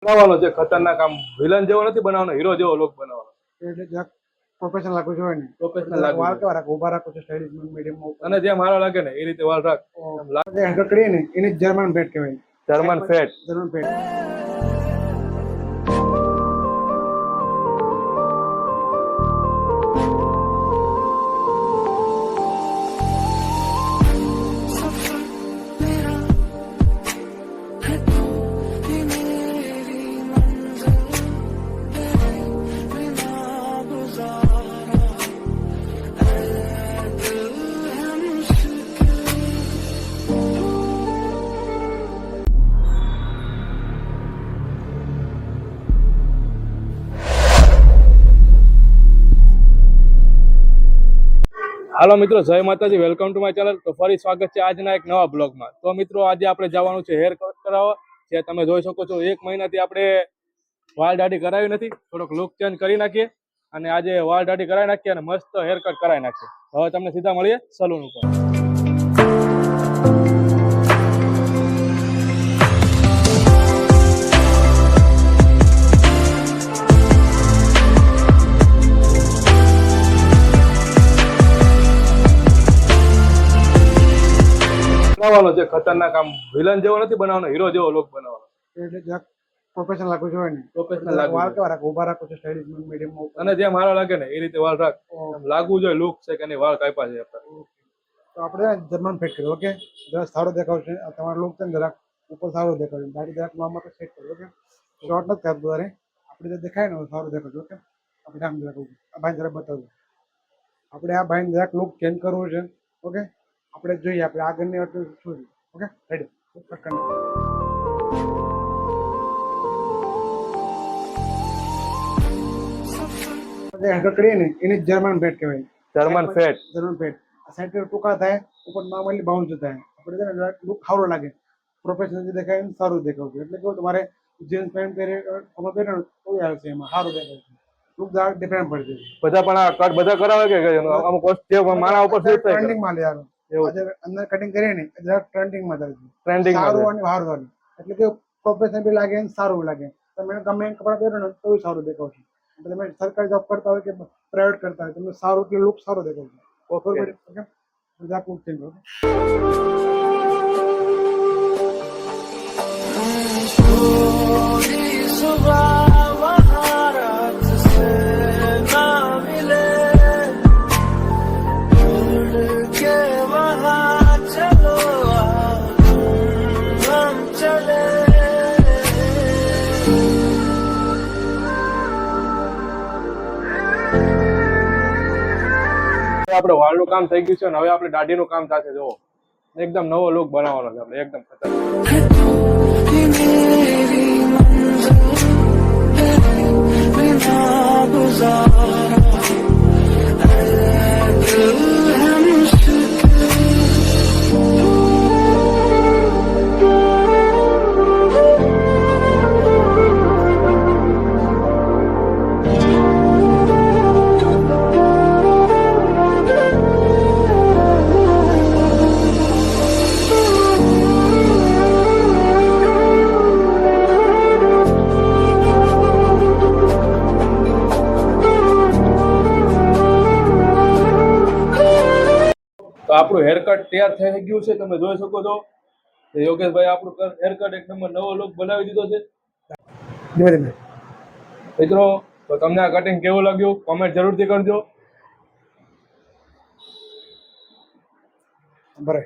બનાવવાનો છે ખતરનાક, આમ વિલન જેવો નથી બનાવવાનો, હીરો જેવો લુક બનાવવાનો. એટલે જરાક પ્રોફેશનલ લાગવું જોઈએ ને. પ્રોફેશનલ વાળ લાગે કેવા રાખો, ઉભા રાખો છો સ્ટાઇલિશ મીડિયમ અને જેમ સારો લાગે ને એ રીતે વાળ રાખ. જે હેન્ડલ કરીએ ને એને જર્મન ફેટ કહેવાય. German fat. German fat. Hello મિત્રો, જય માતાજી, વેલકમ ટુ માય ચેનલ. તો ફરી સ્વાગત છે આજના એક નવા બ્લોગમાં. તો મિત્રો આજે આપણે જવાનું છે હેર કટ કરાવવા. જે તમે જોઈ શકો છો 1 મહિનાથી આપણે વાળ દાઢી કરાવી નથી, થોડોક લુક ચેન્જ કરી નાખીએ અને આજે વાળ દાઢી કરાવી નાખીએ અને મસ્ત હેર કટ કરાવી નાખીએ. હવે તમને સીધા મળીએ સલૂન ઉપર. બનાવવાનો છે ખતરનાક, આમ વિલન જેવો નથી બનાવવાનો, હીરો જેવો લુક બનાવવાનો. એટલે જરાક પ્રોફેશનલ લાગવું જોઈએ ને. પ્રોફેશનલ લાગે વાળ કેવા રાખો, ઉભા રાખો છો સ્ટાઇલિશ મીડિયમ. અને જેમ સારો લાગે ને એ રીતે વાળ રાખ. લાગવું જોઈએ લુક છે કે નહીં, વાળ કાપ્યા છે આપણે. તો આપણે જર્મન ફેટ કર્યું. ઓકે, જરાક સારો દેખાવશે. તમારો લુક છે ને જરાક ઉપર સારો દેખાવશે. દાઢી જરાક મામા તો સેટ કર્યું. ઓકે, શોર્ટ નથી કરતું. અરે આપણે જે દેખાય ને સારું દેખાતું. ઓકે, આપણે આમ જરાક આ ભાઈ જરાક બતાવજો. આપણે આ ભાઈને જરાક લુક ચેન્જ કરવું છે. ઓકે, આપણે જોઈએ આપણે આગળની વસ્તુ શું છે. Okay, ready. જે હેન્ડલ કરીએ ને એને જર્મન ફેટ કહેવાય. German fat. German fat. Side ટૂંકા થાય, ઉપર નોર્મલી બાઉન્સ થાય. આપણે લુક સારો લાગે, પ્રોફેશનલ દેખાય ને સારું દેખાવું. એટલે કેવું તમારે જીન્સ પેન્ટ પહેરે તો આવશે, એમાં સારું દેખાય. લુક જરાક ડિફરન્ટ પડશે. બધા પણ આ કટ બધા કરાવે કે અમુક વસ્તુ માણા ઉપર શૂટ થાય? ટ્રેન્ડિંગમાં લે આવે. આજે અંદર કટિંગ કરીએ ને જરાક ટ્રેન્ડિંગમાં થાય છે. ટ્રેન્ડિંગ સારું અને સારું વાળું. એટલે કે પ્રોફેશનલ બી લાગે ને સારું લાગે. તમે ગમે કપડા પહેરો ને તો સારું દેખાવશે. તમે સરકારી જોબ કરતા હોય કે પ્રાઇવેટ કરતા હોય, તમને સારું એટલે લુક સારો દેખાવશે. ઓકે, જરાક લુક ચેન્જ કરો. આપણે વાળનું કામ થઈ ગયું છે ને હવે આપણે દાઢીનું કામ થશે. જો એકદમ નવો લુક બનાવવાનો છે આપણે, એકદમ તો આપણું હેરકટ તૈયાર થઈ ગયું છે. તમે જોઈ શકો છો યોગેશભાઈ આપણું હેરકટ એક નંબર નવો લુક બનાવી દીધો છે. ધીમે ધીમે મિત્રો, તો તમને આ કટિંગ કેવું લાગ્યું કોમેન્ટ જરૂરથી કરજો. બરાબર.